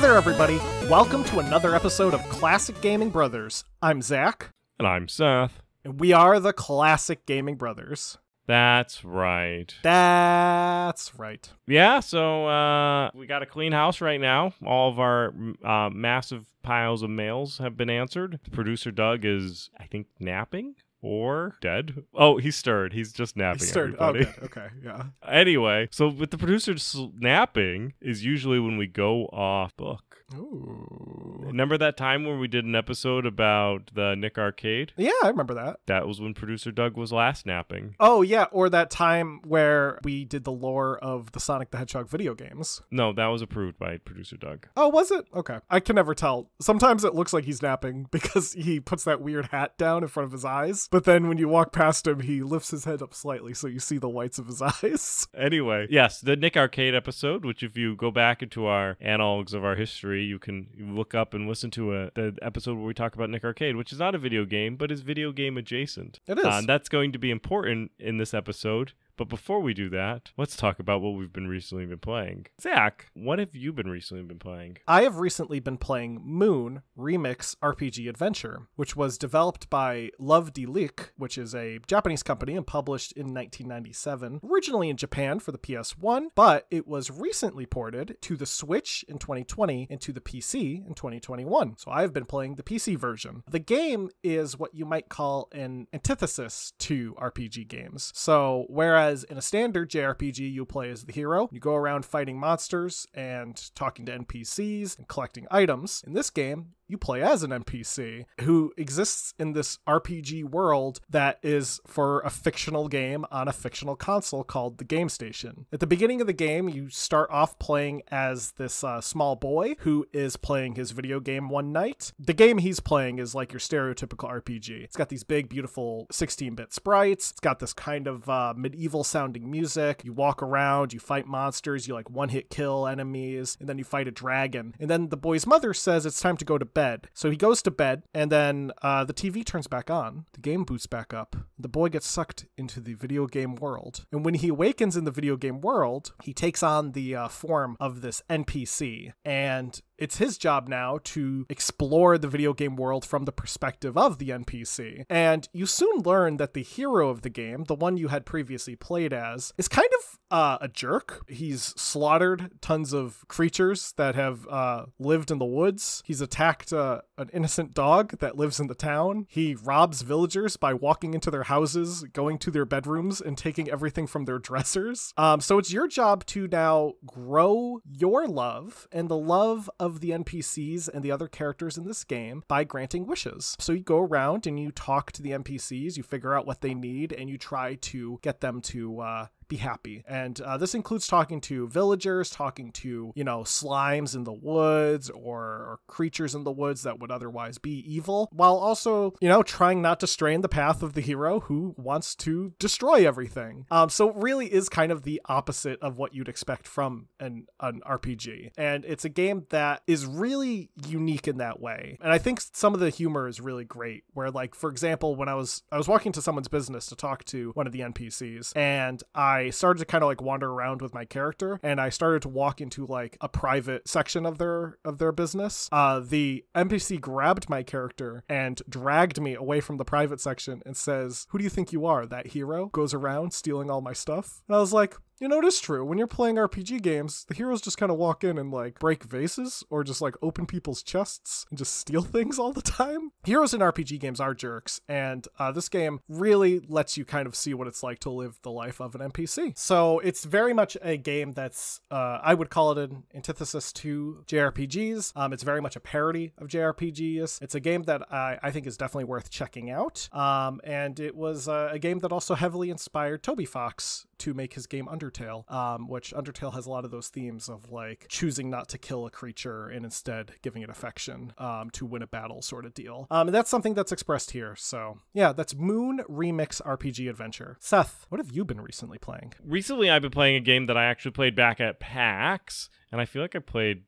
there, everybody. Welcome to another episode of Classic Gaming Brothers. I'm Zach. And I'm Seth. And we are the Classic Gaming Brothers. That's right. That's right. Yeah, so we got a clean house right now. All of our massive piles of mails have been answered. Producer Doug is, I think, napping or dead. Oh, he's stirred. He's just napping, He's stirred. everybody. Okay, yeah. Anyway, so with the producer napping is usually when we go off book. Ooh. Remember that time when we did an episode about the Nick Arcade? Yeah, I remember that. That was when producer Doug was last napping. Oh, yeah, or that time where we did the lore of the Sonic the Hedgehog video games. No, that was approved by producer Doug. Oh, was it? Okay. I can never tell. Sometimes it looks like he's napping because he puts that weird hat down in front of his eyes. But then when you walk past him, he lifts his head up slightly so you see the whites of his eyes. Anyway, yes, the Nick Arcade episode, which if you go back into our analogs of our history, you can look up and listen to the episode where we talk about Nick Arcade, which is not a video game, but is video game adjacent. It is. And that's going to be important in this episode. But before we do that, let's talk about what we've recently been playing. Zach, what have you recently been playing? I have recently been playing Moon Remix RPG Adventure, which was developed by Love Delic, which is a Japanese company and published in 1997, originally in Japan for the PS1, but it was recently ported to the Switch in 2020 and to the PC in 2021. So I've been playing the PC version. The game is what you might call an antithesis to RPG games. So whereas in a standard JRPG, you play as the hero. You go around fighting monsters and talking to NPCs and collecting items. In this game, you play as an NPC who exists in this RPG world that is for a fictional game on a fictional console called the Game Station. At the beginning of the game, you start off playing as this small boy who is playing his video game one night. The game he's playing is like your stereotypical RPG. It's got these big, beautiful 16-bit sprites. It's got this kind of medieval sounding music. You walk around, you fight monsters, you like one-hit kill enemies, and then you fight a dragon. And then the boy's mother says it's time to go to bed. So he goes to bed, and then the TV turns back on. The game boots back up. The boy gets sucked into the video game world. And when he awakens in the video game world, he takes on the form of this NPC. And it's his job now to explore the video game world from the perspective of the NPC. And you soon learn that the hero of the game, the one you had previously played as, is kind of a jerk. He's slaughtered tons of creatures that have lived in the woods. He's attacked an innocent dog that lives in the town. He robs villagers by walking into their houses, going to their bedrooms, and taking everything from their dressers. So it's your job to now grow your love and the love of the NPCs and the other characters in this game by granting wishes. So you go around and you talk to the NPCs, you figure out what they need, and you try to get them to be happy. And this includes talking to villagers, talking to, slimes in the woods or creatures in the woods that would otherwise be evil, while also, trying not to stray in the path of the hero who wants to destroy everything. So it really is kind of the opposite of what you'd expect from an RPG. And it's a game that is really unique in that way. And I think some of the humor is really great, where like, for example, when I was walking to someone's business to talk to one of the NPCs, and I started to kind of like wander around with my character, and I started to walk into like a private section of their business. The NPC grabbed my character and dragged me away from the private section and says, "Who do you think you are? That hero goes around stealing all my stuff?" And I was like, it is true. When you're playing RPG games, the heroes just kind of walk in and like break vases or just like open people's chests and just steal things all the time. Heroes in RPG games are jerks, and this game really lets you kind of see what it's like to live the life of an NPC. So it's very much a game that's, I would call it an antithesis to JRPGs. It's very much a parody of JRPGs. It's a game that I think is definitely worth checking out. And it was a game that also heavily inspired Toby Fox to make his game Undertale, which Undertale has a lot of those themes of like choosing not to kill a creature and instead giving it affection to win a battle sort of deal. And that's something that's expressed here. So yeah, that's Moon Remix RPG Adventure. Seth, what have you been recently playing? Recently, I've been playing a game that I actually played back at PAX, and I feel like I played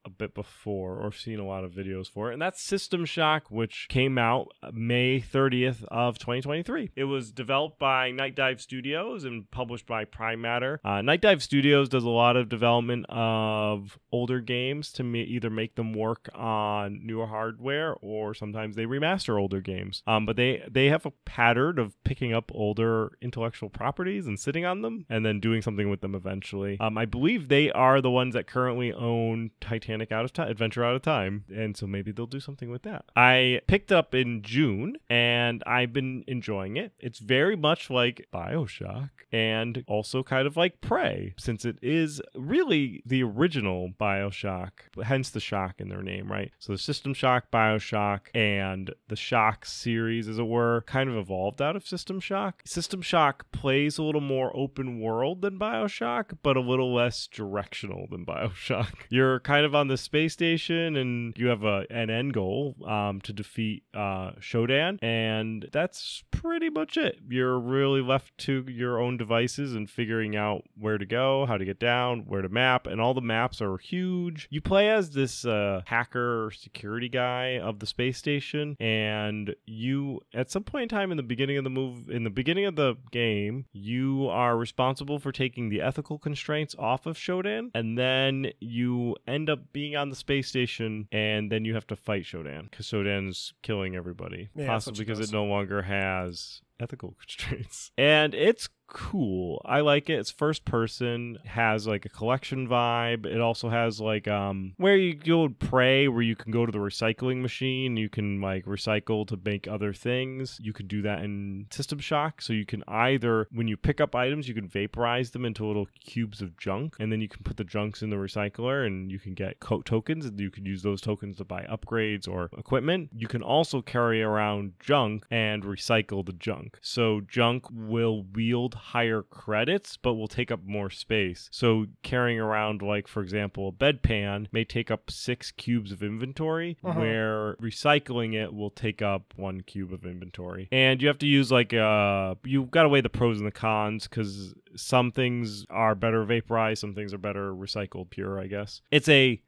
a bit before or seen a lot of videos for it, and that's System Shock, which came out May 30th of 2023. It was developed by Night Dive Studios and published by Prime Matter. Night Dive Studios does a lot of development of older games to either make them work on newer hardware, or sometimes they remaster older games. But they have a pattern of picking up older intellectual properties and sitting on them and then doing something with them eventually. I believe they are the ones that currently own Adventure Out of Time, and so maybe they'll do something with that. I picked up in June, and I've been enjoying it. It's very much like BioShock, and also kind of like Prey, since it is really the original BioShock, hence the shock in their name, right? So the System Shock, BioShock, and the Shock series, as it were, kind of evolved out of System Shock. System Shock plays a little more open world than BioShock, but a little less directional than BioShock. You're kind of on the space station, and you have an end goal to defeat Shodan, and that's pretty much it. You're really left to your own devices and figuring out where to go, how to get down, where to map, and all the maps are huge. You play as this hacker security guy of the space station, and you, at some point in time in the beginning of the game, you are responsible for taking the ethical constraints off of Shodan, and then you end up being on the space station, and then you have to fight Shodan because Shodan's killing everybody, possibly because it no longer has ethical constraints. And it's cool. I like it. It's first person, has like a collection vibe. It also has like where you go and Prey, where you can go to the recycling machine, you can like recycle to make other things. You can do that in System Shock. So you can either, when you pick up items, you can vaporize them into little cubes of junk, and then you can put the junks in the recycler, and you can get tokens, and you can use those tokens to buy upgrades or equipment. You can also carry around junk and recycle the junk. So junk will wield higher credits, but will take up more space. So carrying around, like, for example, a bedpan may take up 6 cubes of inventory, where recycling it will take up 1 cube of inventory. And you have to use like you've got to weigh the pros and the cons, because some things are better vaporized, some things are better recycled pure, I guess.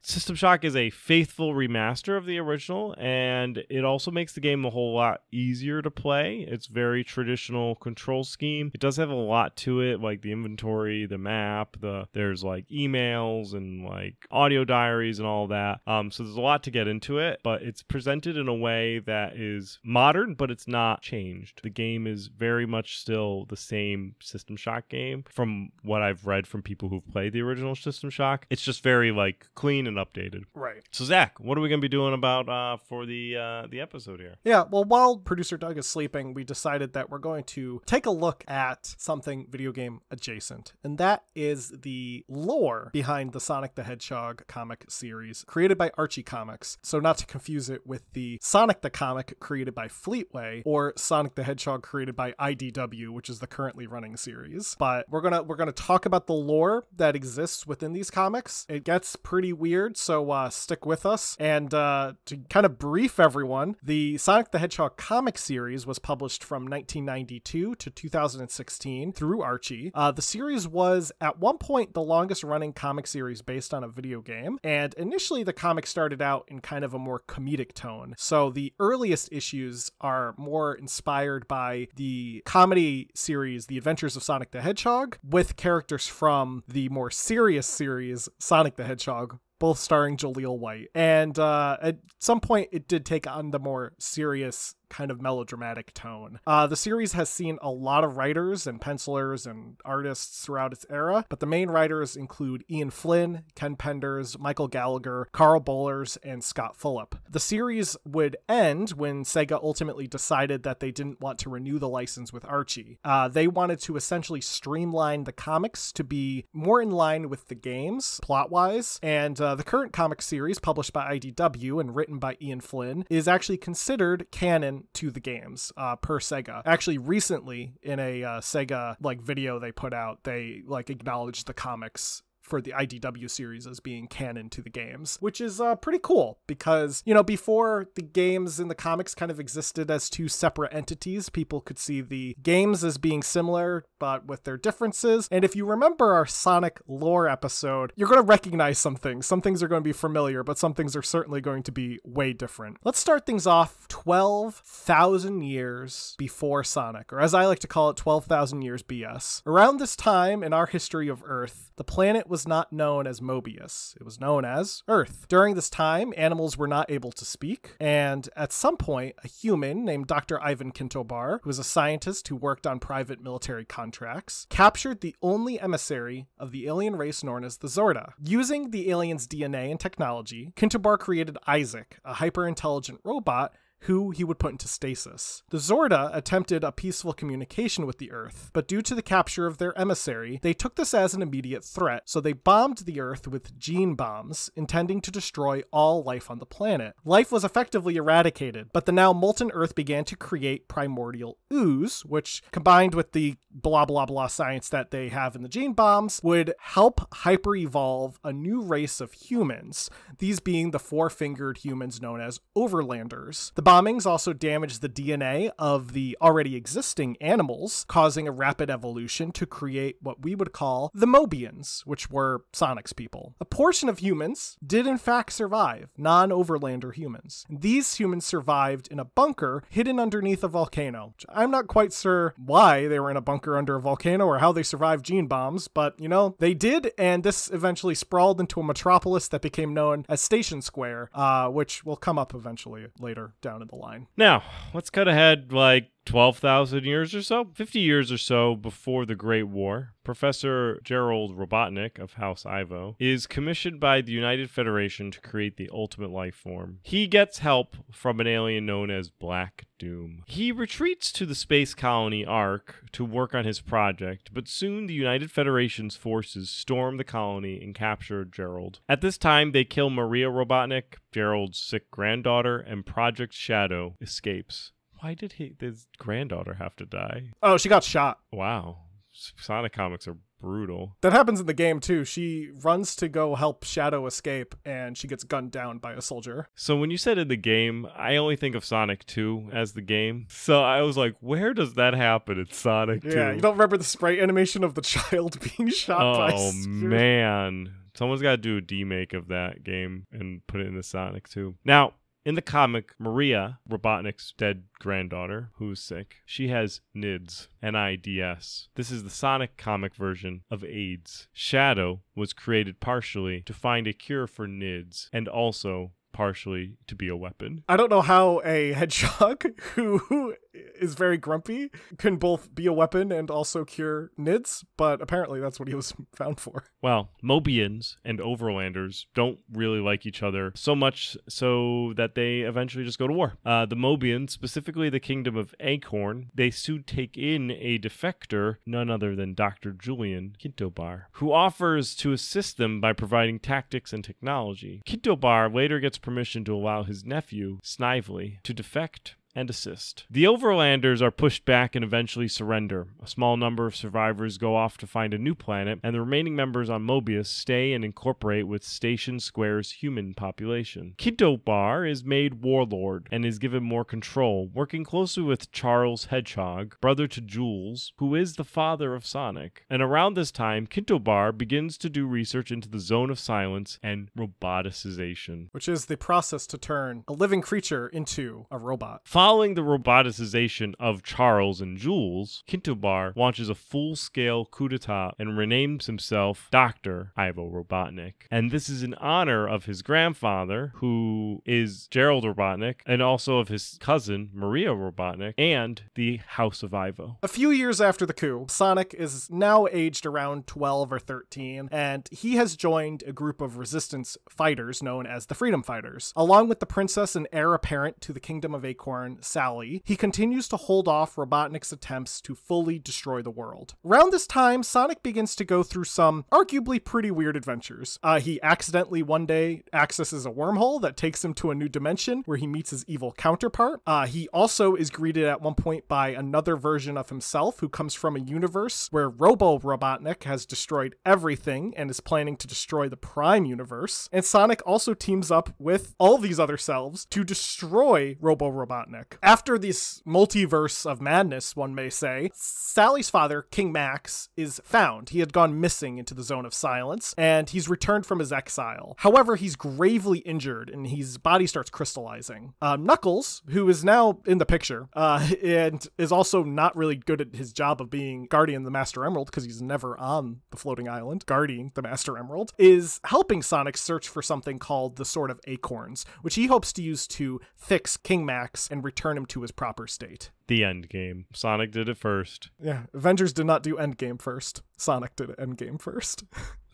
System Shock is a faithful remaster of the original, and it also makes the game a whole lot easier to play. It's very traditional control scheme. It does have a lot to it, like the inventory, the map, there's like emails and like audio diaries and all that. So there's a lot to get into it, but it's presented in a way that is modern, but it's not changed. The game is very much still the same System Shock game from what I've read from people who've played the original System Shock. It's just very like clean and updated. Right. So Zach, what are we going to be doing about for the episode here? Yeah, well, while producer Doug is sleeping, we decided that we're going to take a look at something video game adjacent, and that is the lore behind the Sonic the Hedgehog comic series created by Archie Comics. So not to confuse it with the Sonic the comic created by Fleetway, or Sonic the Hedgehog created by IDW, which is the currently running series. But we're gonna talk about the lore that exists within these comics. It gets pretty weird, so stick with us. And to kind of brief everyone, the Sonic the Hedgehog comic series was published from 1992 to 2016 through Archie. The series was at one point the longest running comic series based on a video game, and initially the comic started out in kind of a more comedic tone. So the earliest issues are more inspired by the comedy series The Adventures of Sonic the Hedgehog, with characters from the more serious series Sonic the Hedgehog, both starring Jaleel White. And at some point it did take on the more serious kind of melodramatic tone. The series has seen a lot of writers and pencilers and artists throughout its era, but the main writers include Ian Flynn, Ken Penders, Michael Gallagher, Carl Bollers, and Scott Fulop. The series would end when Sega ultimately decided that they didn't want to renew the license with Archie. They wanted to essentially streamline the comics to be more in line with the games, plot-wise, and the current comic series, published by IDW and written by Ian Flynn, is actually considered canon to the games per Sega. Actually, recently in a Sega video they put out, they acknowledged the comics for the IDW series as being canon to the games, which is pretty cool because, before the games and the comics kind of existed as two separate entities, people could see the games as being similar but with their differences. And if you remember our Sonic lore episode, you're going to recognize some things. Some things are going to be familiar, but some things are certainly going to be way different. Let's start things off 12,000 years before Sonic, or as I like to call it, 12,000 years BS. Around this time in our history of Earth, the planet was not known as Mobius. It was known as Earth. During this time, animals were not able to speak, and at some point, a human named Dr. Ivan Kintobar, who was a scientist who worked on private military contracts, captured the only emissary of the alien race known as the Zorda. Using the alien's DNA and technology, Kintobar created Isaac, a hyper-intelligent robot who he would put into stasis. The Zorda attempted a peaceful communication with the Earth, but due to the capture of their emissary, they took this as an immediate threat, so they bombed the Earth with gene bombs, intending to destroy all life on the planet. Life was effectively eradicated, but the now molten Earth began to create primordial ooze, which, combined with the blah blah blah science that they have in the gene bombs, would help hyper-evolve a new race of humans, these being the four-fingered humans known as Overlanders. The bombings also damaged the DNA of the already existing animals, causing a rapid evolution to create what we would call the Mobians, which were Sonic's people. A portion of humans did in fact survive, non-Overlander humans. These humans survived in a bunker hidden underneath a volcano. I'm not quite sure why they were in a bunker under a volcano or how they survived gene bombs, but you know, they did, and this eventually sprawled into a metropolis that became known as Station Square, which will come up eventually later down in the line. Now, let's cut ahead like 12,000 years or so, 50 years or so before the Great War. Professor Gerald Robotnik of House Ivo is commissioned by the United Federation to create the ultimate life form. He gets help from an alien known as Black Doom. He retreats to the space colony Ark to work on his project, but soon the United Federation's forces storm the colony and capture Gerald. At this time, they kill Maria Robotnik, Gerald's sick granddaughter, and Project Shadow escapes. Why did his granddaughter have to die? Oh, she got shot. Wow. Sonic comics are brutal. That happens in the game too. She runs to go help Shadow escape and she gets gunned down by a soldier. So when you said in the game, I only think of Sonic 2 as the game. So I was like, where does that happen in Sonic 2? Yeah, you don't remember the sprite animation of the child being shot by... Oh, man. Someone's got to do a demake of that game and put it in the Sonic 2. Now, in the comic, Maria, Robotnik's dead granddaughter, who's sick, she has NIDS, N-I-D-S. This is the Sonic comic version of AIDS. Shadow was created partially to find a cure for NIDS, and also partially to be a weapon. I don't know how a hedgehog who is very grumpy can both be a weapon and also cure NIDS, but apparently that's what he was found for. Well, Mobians and Overlanders don't really like each other, so much so that they eventually just go to war. The Mobians, specifically the kingdom of Acorn, they soon take in a defector, none other than Dr. Julian Kintobar, who offers to assist them by providing tactics and technology. Kintobar later gets permission to allow his nephew, Snively, to defect and assist. The Overlanders are pushed back and eventually surrender. A small number of survivors go off to find a new planet, and the remaining members on Mobius stay and incorporate with Station Square's human population. Kintobar is made warlord and is given more control, working closely with Charles Hedgehog, brother to Jules, who is the father of Sonic. And around this time, Kintobar begins to do research into the Zone of Silence and roboticization, which is the process to turn a living creature into a robot. Following the roboticization of Charles and Jules, Kintobar launches a full-scale coup d'etat and renames himself Dr. Ivo Robotnik. And this is in honor of his grandfather, who is Gerald Robotnik, and also of his cousin, Maria Robotnik, and the House of Ivo. A few years after the coup, Sonic is now aged around 12 or 13, and he has joined a group of resistance fighters known as the Freedom Fighters. Along with the princess and heir apparent to the Kingdom of Acorn, Sally, he continues to hold off Robotnik's attempts to fully destroy the world. Around this time, Sonic begins to go through some arguably pretty weird adventures. He accidentally one day accesses a wormhole that takes him to a new dimension where he meets his evil counterpart. He also is greeted at one point by another version of himself who comes from a universe where Robo Robotnik has destroyed everything and is planning to destroy the Prime universe. And Sonic also teams up with all these other selves to destroy Robo Robotnik. Robotnik. After this multiverse of madness, one may say, Sally's father, King Max, is found. He had gone missing into the Zone of Silence, and he's returned from his exile. However, he's gravely injured, and his body starts crystallizing. Knuckles, who is now in the picture, and is also not really good at his job of being guardian of the Master Emerald, because he's never on the floating island guarding the Master Emerald, is helping Sonic search for something called the Sword of Acorns, which he hopes to use to fix King Max and return him to his proper state. The end game. Sonic did it first. Yeah, Avengers did not do Endgame first. Sonic did Endgame first.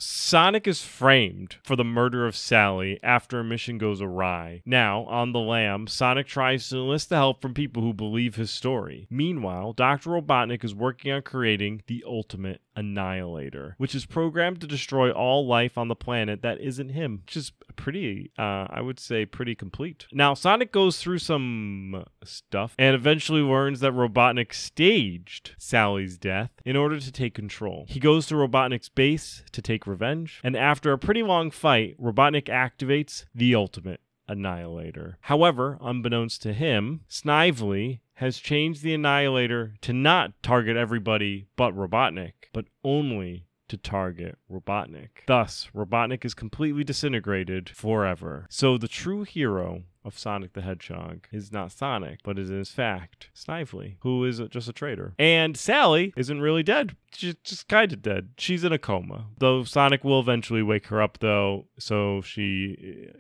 Sonic is framed for the murder of Sally after a mission goes awry. Now, on the lam, Sonic tries to enlist the help from people who believe his story. Meanwhile, Dr. Robotnik is working on creating the ultimate annihilator, which is programmed to destroy all life on the planet that isn't him, which is pretty, I would say, pretty complete. Now, Sonic goes through some stuff and eventually learns that Robotnik staged Sally's death in order to take control. He goes to Robotnik's base to take revenge, and after a pretty long fight, Robotnik activates the ultimate annihilator. However, unbeknownst to him, Snively has changed the annihilator to not target everybody but Robotnik, but only to target Robotnik. Thus, Robotnik is completely disintegrated forever. So the true hero of Sonic the Hedgehog is not Sonic, but is in fact Snively, who is just a traitor. And Sally isn't really dead. She's just kind of dead. She's in a coma. Though Sonic will eventually wake her up, though, so she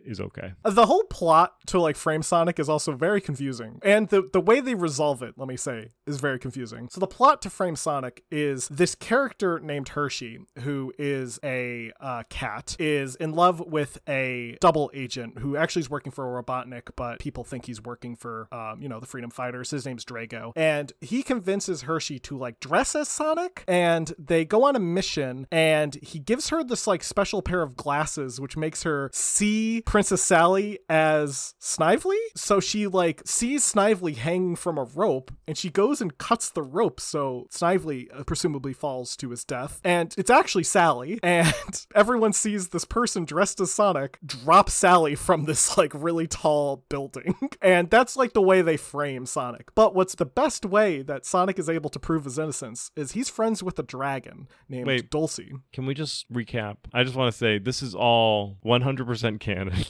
is okay. The whole plot to like frame Sonic is also very confusing. And the way they resolve it, let me say, is very confusing. So the plot to frame Sonic is this character named Hershey, who is a cat, is in love with a double agent who actually is working for a Robotnik, but people think he's working for, the Freedom Fighters. His name's Drago. And he convinces Hershey to like dress as Sonic, and they go on a mission, and he gives her this like special pair of glasses, which makes her see Princess Sally as Snively. So she like sees Snively hanging from a rope, and she goes and cuts the rope, so Snively presumably falls to his death. And it's actually Sally, and everyone sees this person dressed as Sonic drop Sally from this like really tall building. And that's like the way they frame Sonic. But what's the best way that Sonic is able to prove his innocence is he's friends with a dragon named Dulcie. Can we just recap? I just want to say this is all 100% canon.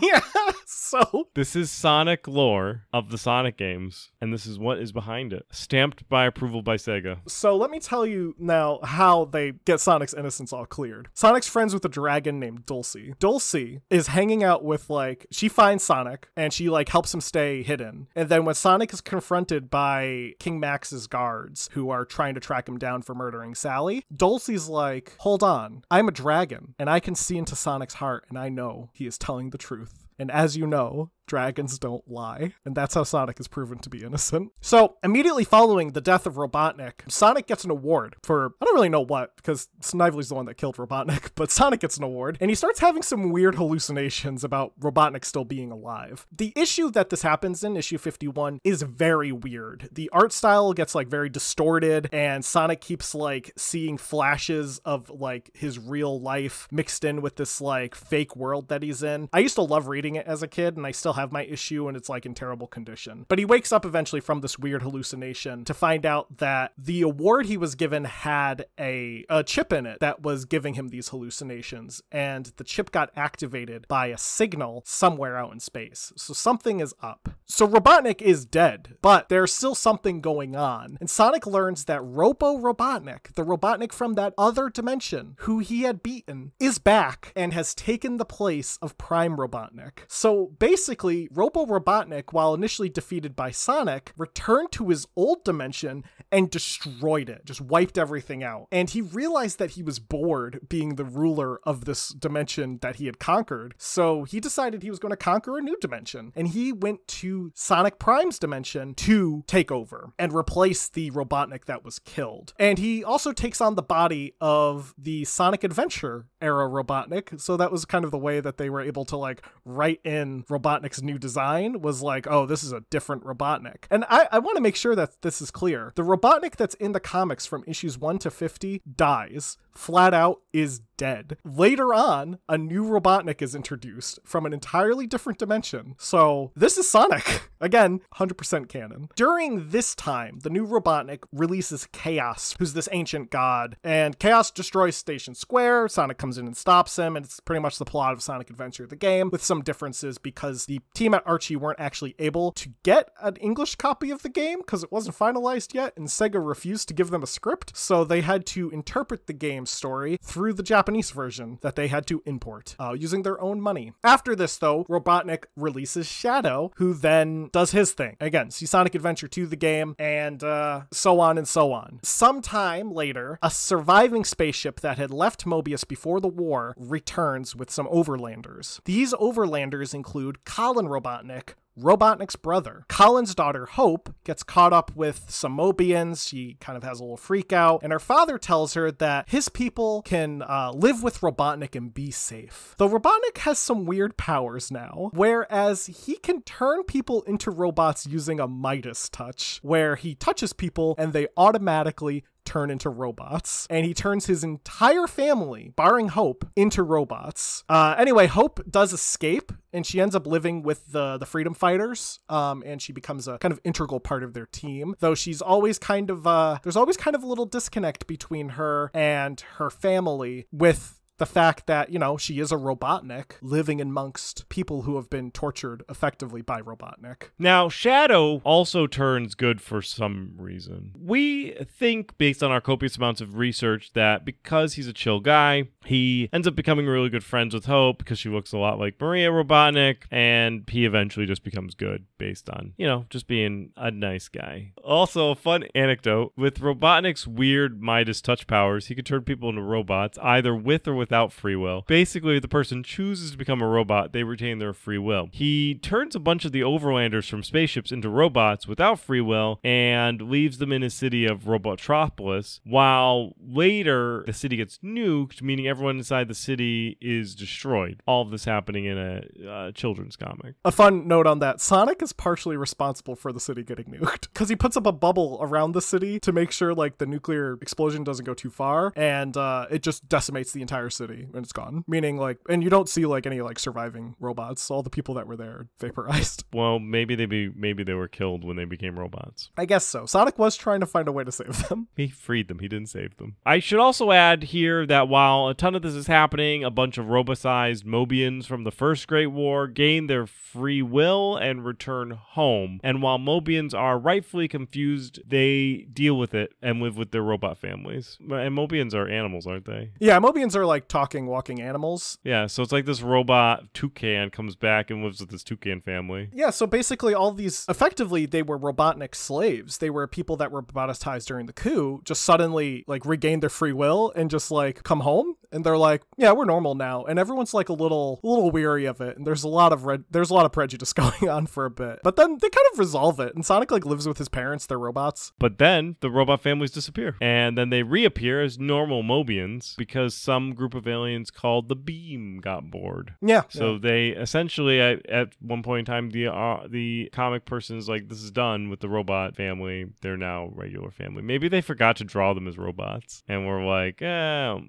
Yeah. So this is Sonic lore of the Sonic games, and this is what is behind it. Stamped by approval by Sega. So let me tell you now how they get Sonic's innocence all cleared. Sonic's friends with a dragon named Dulcie. Dulcie is hanging out with she finds Sonic and she helps him stay hidden. And then when Sonic is confronted by King Max's guards who are trying to track him down for murdering Sally, Dulcie's like, hold on, I'm a dragon and I can see into Sonic's heart and I know he is telling the truth. And as you know, dragons don't lie. And that's how Sonic is proven to be innocent. So immediately following the death of Robotnik, Sonic gets an award for, I don't really know what, because Snively's the one that killed Robotnik, but Sonic gets an award. And he starts having some weird hallucinations about Robotnik still being alive. The issue that this happens in, issue 51, is very weird. The art style gets very distorted, and Sonic keeps seeing flashes of his real life mixed in with this fake world that he's in. I used to love reading it as a kid, and I still have my issue, and it's in terrible condition. But he wakes up eventually from this weird hallucination to find out that the award he was given had a chip in it that was giving him these hallucinations, and the chip got activated by a signal somewhere out in space. So something is up. So Robotnik is dead, but there's still something going on. And Sonic learns that Robo-Robotnik, the Robotnik from that other dimension who he had beaten, is back and has taken the place of Prime Robotnik. So basically, Robo-Robotnik, while initially defeated by Sonic, returned to his old dimension and destroyed it, just wiped everything out. And he realized that he was bored being the ruler of this dimension that he had conquered, so he decided he was going to conquer a new dimension. And he went to Sonic Prime's dimension to take over and replace the Robotnik that was killed. And he also takes on the body of the Sonic Adventure era Robotnik, so that was kind of the way that they were able to write in Robotnik's new design, was oh, this is a different Robotnik. And I want to make sure that this is clear. The Robotnik that's in the comics from issues 1 to 50 dies. Flat out is dead. Later on, a new Robotnik is introduced from an entirely different dimension. So this is Sonic. Again, 100% canon. During this time, the new Robotnik releases Chaos, who's this ancient god, and Chaos destroys Station Square. Sonic comes in and stops him, and it's pretty much the plot of Sonic Adventure, the game, with some differences because the team at Archie weren't actually able to get an English copy of the game because it wasn't finalized yet, and Sega refused to give them a script, so they had to interpret the game's story through the Japanese version that they had to import using their own money. After this, though, Robotnik releases Shadow, who then does his thing. Again, see Sonic Adventure 2 the game, and so on and so on. Sometime later, a surviving spaceship that had left Mobius before the war returns with some overlanders. These overlanders include Colin Robotnik, Robotnik's brother. Colin's daughter, Hope, gets caught up with some Mobians. She kind of has a little freak out, and her father tells her that his people can live with Robotnik and be safe. Though Robotnik has some weird powers now, whereas he can turn people into robots using a Midas touch, where he touches people and they automatically turn into robots, and he turns his entire family, barring Hope, into robots. Anyway, Hope does escape, and she ends up living with the freedom fighters, and she becomes a kind of integral part of their team, though she's always kind of, there's always kind of a little disconnect between her and her family with the fact that, you know, she is a Robotnik living amongst people who have been tortured effectively by Robotnik. Now, Shadow also turns good for some reason. We think, based on our copious amounts of research, that because he's a chill guy, he ends up becoming really good friends with Hope because she looks a lot like Maria Robotnik, and he eventually just becomes good based on, you know, just being a nice guy. Also, a fun anecdote, with Robotnik's weird Midas touch powers, he could turn people into robots, either with or without free will. Basically, if the person chooses to become a robot, they retain their free will. He turns a bunch of the overlanders from spaceships into robots without free will and leaves them in a city of Robotropolis, while later the city gets nuked, meaning everyone inside the city is destroyed. All of this happening in a children's comic. A fun note on that, Sonic is partially responsible for the city getting nuked because he puts up a bubble around the city to make sure like the nuclear explosion doesn't go too far, and it just decimates the entire city and it's gone. Meaning like, and you don't see like any like surviving robots. All the people that were there are vaporized. Well, maybe they were killed when they became robots. I guess so. Sonic was trying to find a way to save them. He freed them. He didn't save them. I should also add here that while a ton of this is happening, a bunch of robot-sized Mobians from the First Great War gain their free will and return home. And while Mobians are rightfully confused, they deal with it and live with their robot families. And Mobians are animals, aren't they? Yeah, Mobians are like talking, walking animals. Yeah, so it's like this robot toucan comes back and lives with this toucan family. Yeah, so basically all these, effectively, they were Robotnik slaves. They were people that were robotized during the coup, just suddenly like regained their free will and just like come home. And they're like, yeah, we're normal now. And everyone's like a little weary of it. And there's a lot of prejudice going on for a bit. But then they kind of resolve it. And Sonic like lives with his parents. They're robots. But then the robot families disappear. And then they reappear as normal Mobians because some group of aliens called the Beam got bored. Yeah. So they essentially, at one point in time, the comic person is like, this is done with the robot family. They're now regular family. Maybe they forgot to draw them as robots. And we're like,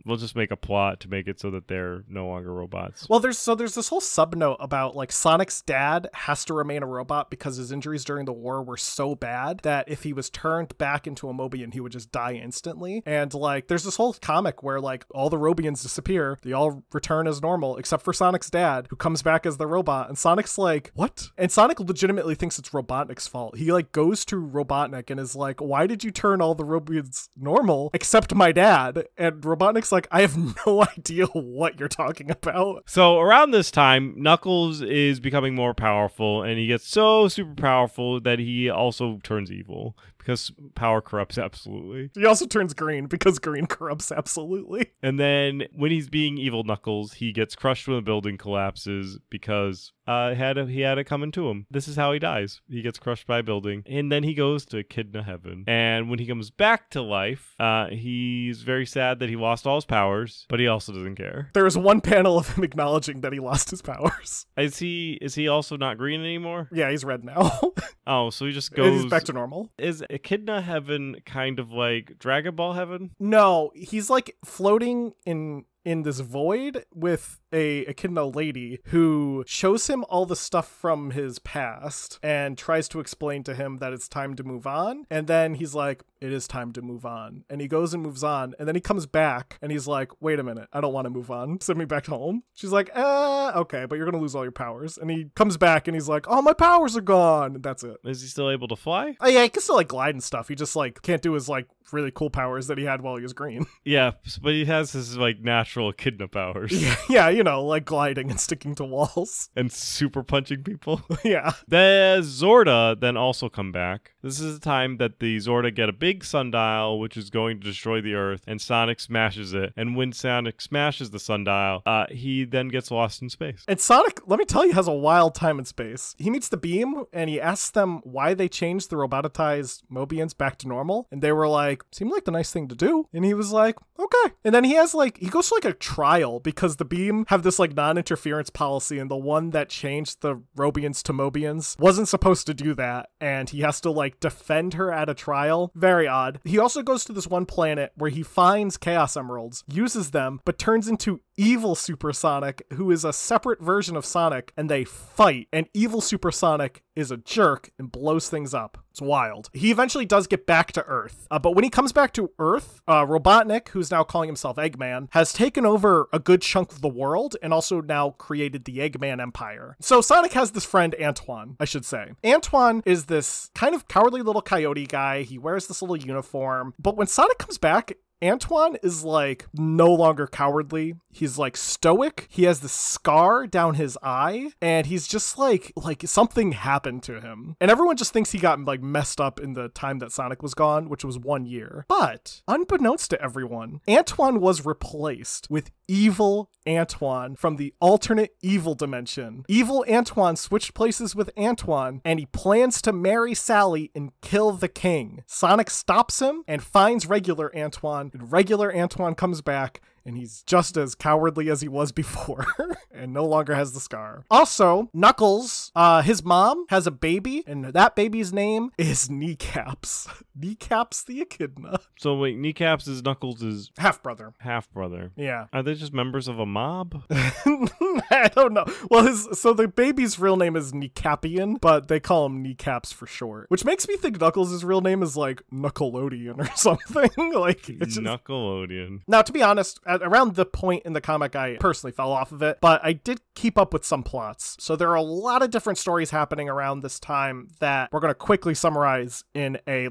we'll just make a plot to make it so that they're no longer robots. Well, there's this whole subnote about like Sonic's dad has to remain a robot because his injuries during the war were so bad that if he was turned back into a Mobian, he would just die instantly. And like there's this whole comic where like all the Robians disappear, they all return as normal except for Sonic's dad, who comes back as the robot, and Sonic's like, what? And Sonic legitimately thinks it's Robotnik's fault. He like goes to Robotnik and is like, why did you turn all the Robians normal except my dad? And Robotnik's like, I have no idea what you're talking about. So around this time, Knuckles is becoming more powerful, and he gets so super powerful that he also turns evil because power corrupts absolutely. He also turns green because green corrupts absolutely. And then when he's being evil Knuckles, he gets crushed when the building collapses because he had it coming to him. This is how he dies. He gets crushed by a building, and then he goes to Echidna Heaven. And when he comes back to life, he's very sad that he lost all his powers, but he also doesn't care. There is one panel of him acknowledging that he lost his powers. Is he also not green anymore? Yeah, he's red now. Oh, so he just goes... He's back to normal. Is Echidna Heaven kind of like Dragon Ball Heaven? No, he's like floating in in this void with a echidna lady who shows him all the stuff from his past and tries to explain to him that it's time to move on. And then he's like, it is time to move on. And he goes and moves on. And then he comes back and he's like, wait a minute, I don't want to move on. Send me back home. She's like, okay, but you're going to lose all your powers. And he comes back and he's like, oh, my powers are gone. And that's it. Is he still able to fly? Oh, yeah, he can still like glide and stuff. He just like can't do his like really cool powers that he had while he was green. Yeah, but he has his like natural echidna powers. Yeah, you know, like gliding and sticking to walls. And super punching people. Yeah. The Zorda then also come back. This is the time that the Zorda get a big sundial, which is going to destroy the Earth, and Sonic smashes it. And when Sonic smashes the sundial, he then gets lost in space. And Sonic, let me tell you, has a wild time in space. He meets the Beam, and he asks them why they changed the robotized Mobians back to normal. And they were like, seemed like the nice thing to do. And he was like, okay. And then he goes to like a trial because the Beam have this like non-interference policy, and the one that changed the Robians to Mobians wasn't supposed to do that. And he has to like defend her at a trial. Very odd. He also goes to this one planet where he finds Chaos Emeralds, uses them, but turns into evil Super Sonic, who is a separate version of Sonic, and they fight. And evil Super Sonic is a jerk and blows things up. It's wild. He eventually does get back to Earth. But when he comes back to Earth, Robotnik, who's now calling himself Eggman, has taken over a good chunk of the world and also now created the Eggman Empire. So Sonic has this friend, Antoine, I should say. Antoine is this kind of cowardly little coyote guy. He wears this little uniform. But when Sonic comes back, Antoine is like no longer cowardly. He's like stoic. He has this scar down his eye, and he's just like something happened to him. And everyone just thinks he got like messed up in the time that Sonic was gone, which was 1 year. But unbeknownst to everyone, Antoine was replaced with evil Antoine from the alternate evil dimension. Evil Antoine switched places with Antoine, and he plans to marry Sally and kill the king. Sonic stops him and finds regular Antoine, and regular Antoine comes back, and he's just as cowardly as he was before and no longer has the scar. Also, Knuckles, his mom has a baby, and that baby's name is Kneecaps. Kneecaps the Echidna. So wait, Kneecaps is Knuckles' half-brother. Half-brother. Yeah. Are they just members of a mob? I don't know. Well, so the baby's real name is Kneecapian, but they call him Kneecaps for short, which makes me think Knuckles' real name is like Knuckelodian or something. Like it's just... Knuckelodian. Now, to be honest, around the point in the comic, I personally fell off of it, but I did keep up with some plots. So there are a lot of different stories happening around this time that we're going to quickly summarize in a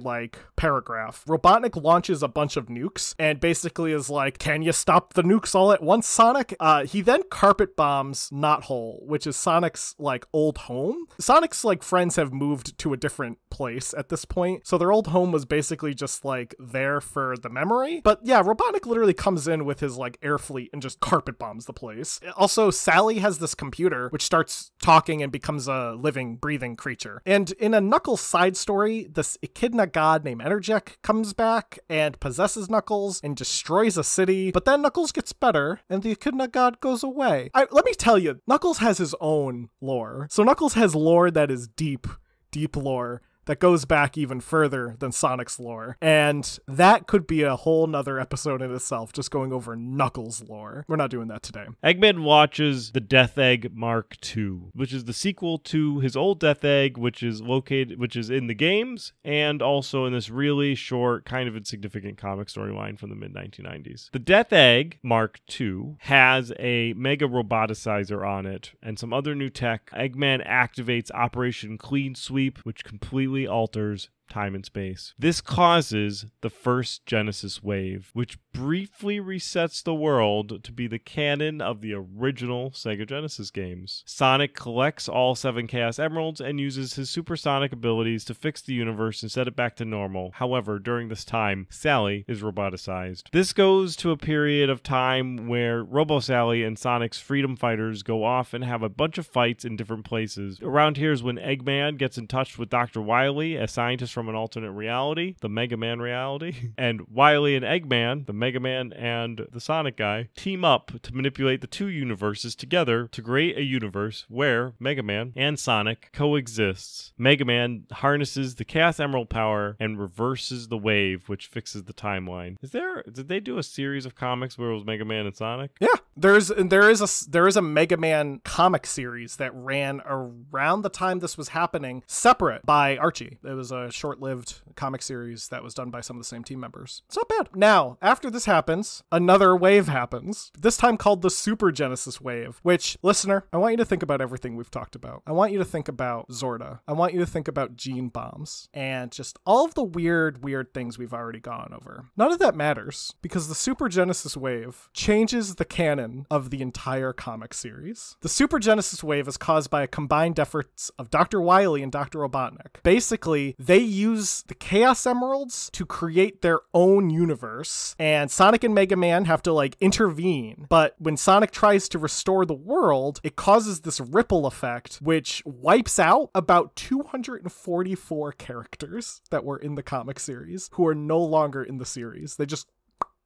paragraph. Robotnik launches a bunch of nukes and basically is like, can you stop the nukes all at once, Sonic? He then carpet bombs Knothole, which is Sonic's old home. Sonic's friends have moved to a different place at this point, so their old home was basically just there for the memory. But yeah, Robotnik literally comes in with his air fleet and just carpet bombs the place. Also, Sally has this computer which starts talking and becomes a living, breathing creature. And in a Knuckles side story, this echidna god named Energek comes back and possesses Knuckles and destroys a city, but then Knuckles gets better and the echidna god goes away. Let me tell you, Knuckles has his own lore. So Knuckles has lore that is deep lore that goes back even further than Sonic's lore. And that could be a whole nother episode in itself, just going over Knuckles' lore. We're not doing that today. Eggman watches the Death Egg Mark II, which is the sequel to his old Death Egg, which is in the games, and also in this really short, kind of insignificant comic storyline from the mid-1990s. The Death Egg Mark II has a mega roboticizer on it, and some other new tech. Eggman activates Operation Clean Sweep, which completely alters time and space. This causes the first Genesis wave, which briefly resets the world to be the canon of the original Sega Genesis games. Sonic collects all 7 Chaos Emeralds and uses his supersonic abilities to fix the universe and set it back to normal. However, during this time, Sally is roboticized. This goes to a period of time where Robo-Sally and Sonic's freedom fighters go off and have a bunch of fights in different places. Around here is when Eggman gets in touch with Dr. Wily, a scientist from an alternate reality, the Mega Man reality, and Wily and Eggman, the Mega Mega Man and the Sonic guy team up to manipulate the two universes together to create a universe where Mega Man and Sonic coexists. Mega Man harnesses the Chaos Emerald power and reverses the wave, which fixes the timeline. Did they do a series of comics where it was Mega Man and Sonic? Yeah, there is a Mega Man comic series that ran around the time this was happening, separate by Archie. It was a short-lived comic series that was done by some of the same team members. It's not bad. Now, after this happens, another wave happens, this time called the Super Genesis wave, which, listener, I want you to think about everything we've talked about. I want you to think about Zorda. I want you to think about gene bombs and just all of the weird things we've already gone over. None of that matters because the Super Genesis wave changes the canon of the entire comic series. The Super Genesis wave is caused by a combined efforts of Dr. Wily and Dr. Robotnik. Basically, they use the Chaos Emeralds to create their own universe, and Sonic and Mega Man have to intervene. But when Sonic tries to restore the world, it causes this ripple effect, which wipes out about 244 characters that were in the comic series who are no longer in the series. They just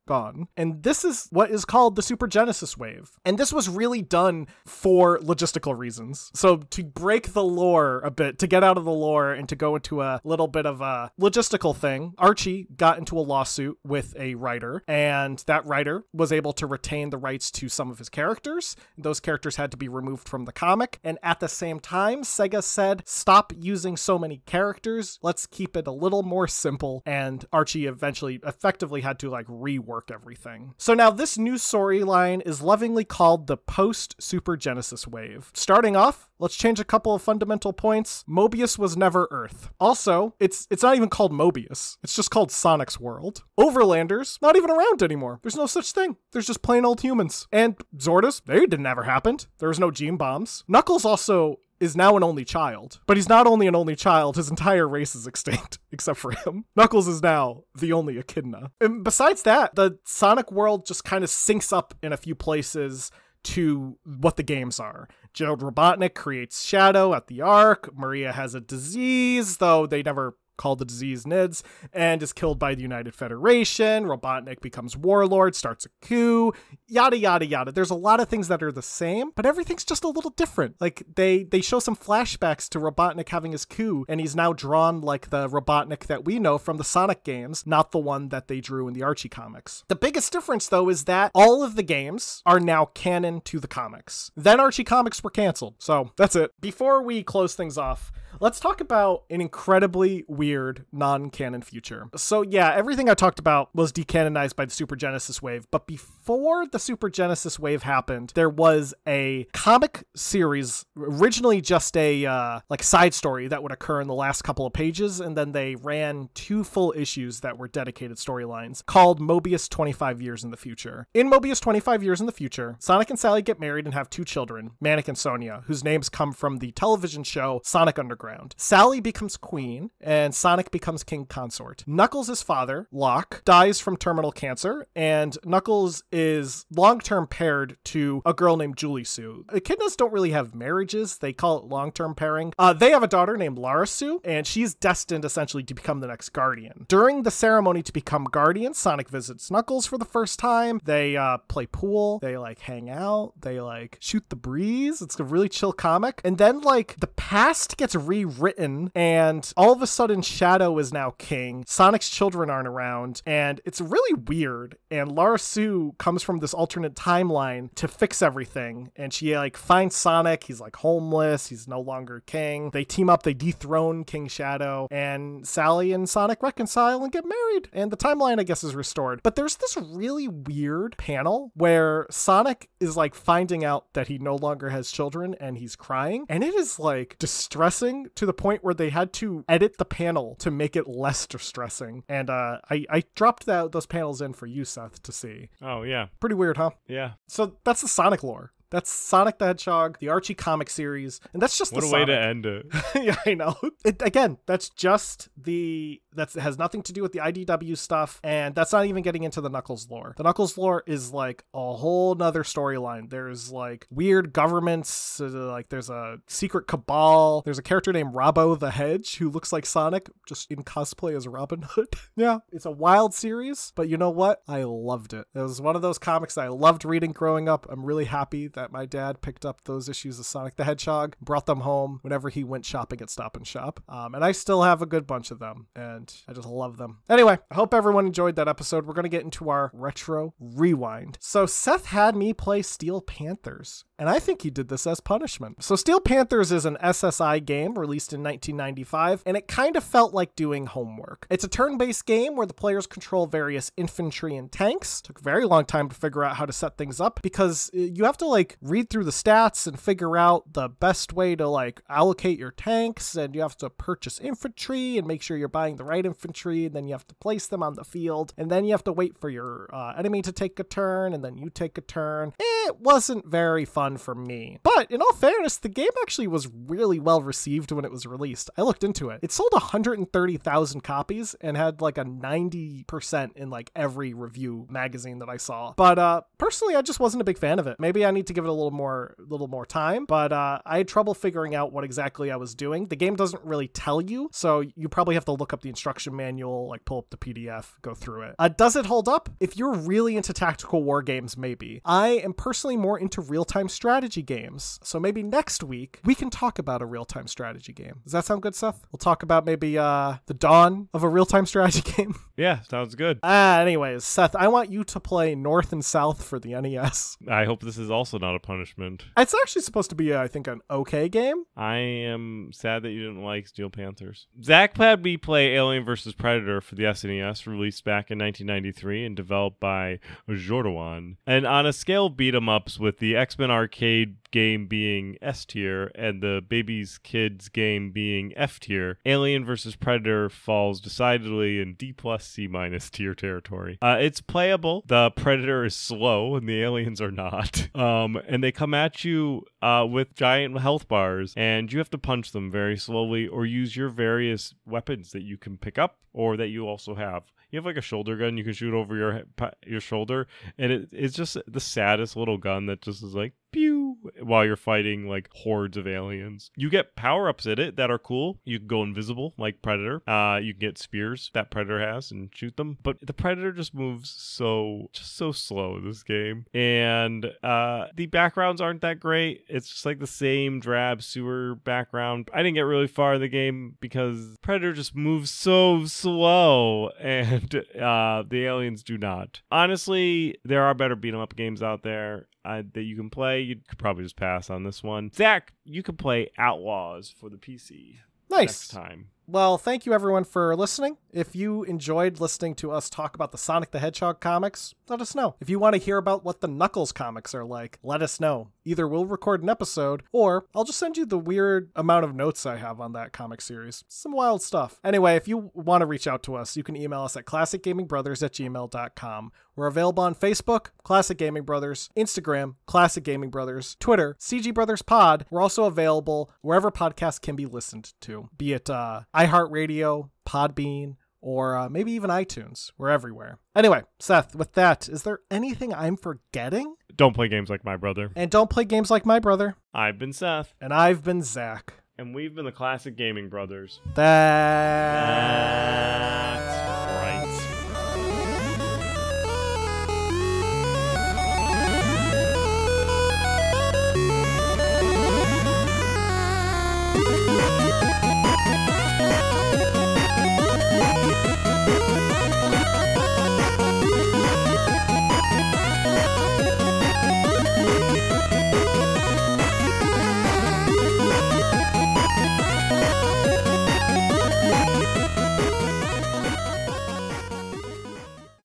gone. And this is what is called the Super Genesis wave. And this was really done for logistical reasons. So to break the lore a bit, to get out of the lore and to go into a little bit of a logistical thing, Archie got into a lawsuit with a writer, and that writer was able to retain the rights to some of his characters. Those characters had to be removed from the comic. And at the same time, Sega said, stop using so many characters. Let's keep it a little more simple. And Archie effectively had to rework everything. So now this new storyline is lovingly called the post-Super Genesis wave. Starting off, let's change a couple of fundamental points. Mobius was never Earth. Also, it's not even called Mobius. It's just called Sonic's World. Overlanders, not even around anymore. There's no such thing. There's just plain old humans. And Zordas, they never happened. There was no gene bombs. Knuckles also is now an only child. But he's not only an only child, his entire race is extinct, except for him. Knuckles is now the only echidna. And besides that, the Sonic world just kind of syncs up in a few places to what the games are. Gerald Robotnik creates Shadow at the Ark. Maria has a disease, though they never called the disease NIDS, and is killed by the United Federation. Robotnik becomes warlord, starts a coup, yada, yada, yada. There's a lot of things that are the same, but everything's just a little different. They show some flashbacks to Robotnik having his coup, and he's now drawn like the Robotnik that we know from the Sonic games, not the one that they drew in the Archie comics. The biggest difference, though, is that all of the games are now canon to the comics. Then Archie comics were canceled. So that's it. Before we close things off, let's talk about an incredibly weird non-canon future. So yeah, everything I talked about was decanonized by the Super Genesis wave, but before the Super Genesis wave happened, there was a comic series, originally just a side story that would occur in the last couple of pages, and then they ran 2 full issues that were dedicated storylines called Mobius 25 Years in the Future. In Mobius 25 Years in the Future, Sonic and Sally get married and have 2 children, Manic and Sonia, whose names come from the television show Sonic Underground. Sally becomes queen, and Sonic becomes king consort. Knuckles' father, Locke, dies from terminal cancer, and Knuckles is long-term paired to a girl named Julie Sue. Echidnas don't really have marriages. They call it long-term pairing. They have a daughter named Lara Sue, and she's destined essentially to become the next Guardian. During the ceremony to become Guardian, Sonic visits Knuckles for the first time. They play pool. They hang out. They shoot the breeze. It's a really chill comic. And then the past gets rewritten, and all of a sudden Shadow is now king. Sonic's children aren't around, and it's really weird. And Lara Sue comes from this alternate timeline to fix everything, and she finds Sonic. He's homeless. He's no longer king. They team up. They dethrone King Shadow, and Sally and Sonic reconcile and get married, and the timeline, I guess, is restored. But there's this really weird panel where Sonic is finding out that he no longer has children, and he's crying, and it is distressing to the point where they had to edit the panel to make it less distressing. And I dropped those panels in for you, Seth, to see. Oh yeah, pretty weird, huh? Yeah. So that's the Sonic lore. That's Sonic the Hedgehog, the Archie comic series, and that's just what the a Sonic. way to end it. Yeah, I know. Again, that's just the That has nothing to do with the IDW stuff, and that's not even getting into the Knuckles lore. The Knuckles lore is like a whole nother storyline. There's like weird governments, like there's a secret cabal. There's a character named Robbo the Hedge who looks like Sonic, just in cosplay as Robin Hood. Yeah, it's a wild series, but you know what? I loved it. It was one of those comics that I loved reading growing up. I'm really happy that my dad picked up those issues of Sonic the Hedgehog, brought them home whenever he went shopping at Stop and Shop. And I still have a good bunch of them, and I just love them. Anyway, I hope everyone enjoyed that episode. We're going to get into our retro rewind. So Seth had me play Steel Panthers, and I think he did this as punishment. So Steel Panthers is an SSI game released in 1995, and it kind of felt like doing homework. It's a turn-based game where the players control various infantry and tanks. Took a very long time to figure out how to set things up because you have to like read through the stats and figure out the best way to like allocate your tanks, and you have to purchase infantry and make sure you're buying the right infantry, and then you have to place them on the field, and then you have to wait for your enemy to take a turn, and then you take a turn. It wasn't very fun for me. But in all fairness, the game actually was really well received when it was released. I looked into it. It sold 130,000 copies and had like a 90% in like every review magazine that I saw. But personally, I just wasn't a big fan of it. Maybe I need to give it a little more time, but I had trouble figuring out what exactly I was doing. The game doesn't really tell you, so you probably have to look up the instruction manual, like pull up the PDF, go through it. Does it hold up? If you're really into tactical war games, maybe. I am personally more into real-time strategy games, so maybe next week we can talk about a real-time strategy game. Does that sound good, Seth? We'll talk about maybe the dawn of a real-time strategy game. Yeah, sounds good. Anyways, Seth, I want you to play North and South for the NES. I hope this is also not a punishment. It's actually supposed to be, I think, an okay game. I am sad that you didn't like Steel Panthers. Zach had me play Alien vs. Predator for the SNES, released back in 1993 and developed by Jordawan. And on a scale of beat-em-ups, with the X-Men arcade game being S tier and the Baby's Kids game being F tier, Alien vs. Predator falls decidedly in D plus C minus tier territory. It's playable. The Predator is slow and the aliens are not. And they come at you with giant health bars, and you have to punch them very slowly or use your various weapons that you can pick up or that you also have. You have like a shoulder gun you can shoot over your shoulder, and it's just the saddest little gun that just is like pew while you're fighting like hordes of aliens. You get power-ups in it that are cool. You can go invisible like Predator. You can get spears that Predator has and shoot them. But the Predator just moves so slow in this game. And the backgrounds aren't that great. It's just like the same drab sewer background. I didn't get really far in the game because Predator just moves so slow, and the aliens do not. Honestly, there are better beat-em-up games out there that you can play. You could probably just pass on this one. Zach, you can play Outlaws for the PC. Nice. Next time. Well, thank you everyone for listening. If you enjoyed listening to us talk about the Sonic the Hedgehog comics, let us know. If you want to hear about what the Knuckles comics are like, let us know. Either we'll record an episode, or I'll just send you the weird amount of notes I have on that comic series. Some wild stuff. Anyway, if you want to reach out to us, you can email us at classicgamingbrothers@gmail.com. We're available on Facebook, Classic Gaming Brothers, Instagram, Classic Gaming Brothers, Twitter, CG Brothers Pod. We're also available wherever podcasts can be listened to, be it iHeartRadio, Podbean, or maybe even iTunes. We're everywhere. Anyway, Seth, with that, is there anything I'm forgetting? Don't play games like my brother. And don't play games like my brother. I've been Seth. And I've been Zach. And we've been the Classic Gaming Brothers. That's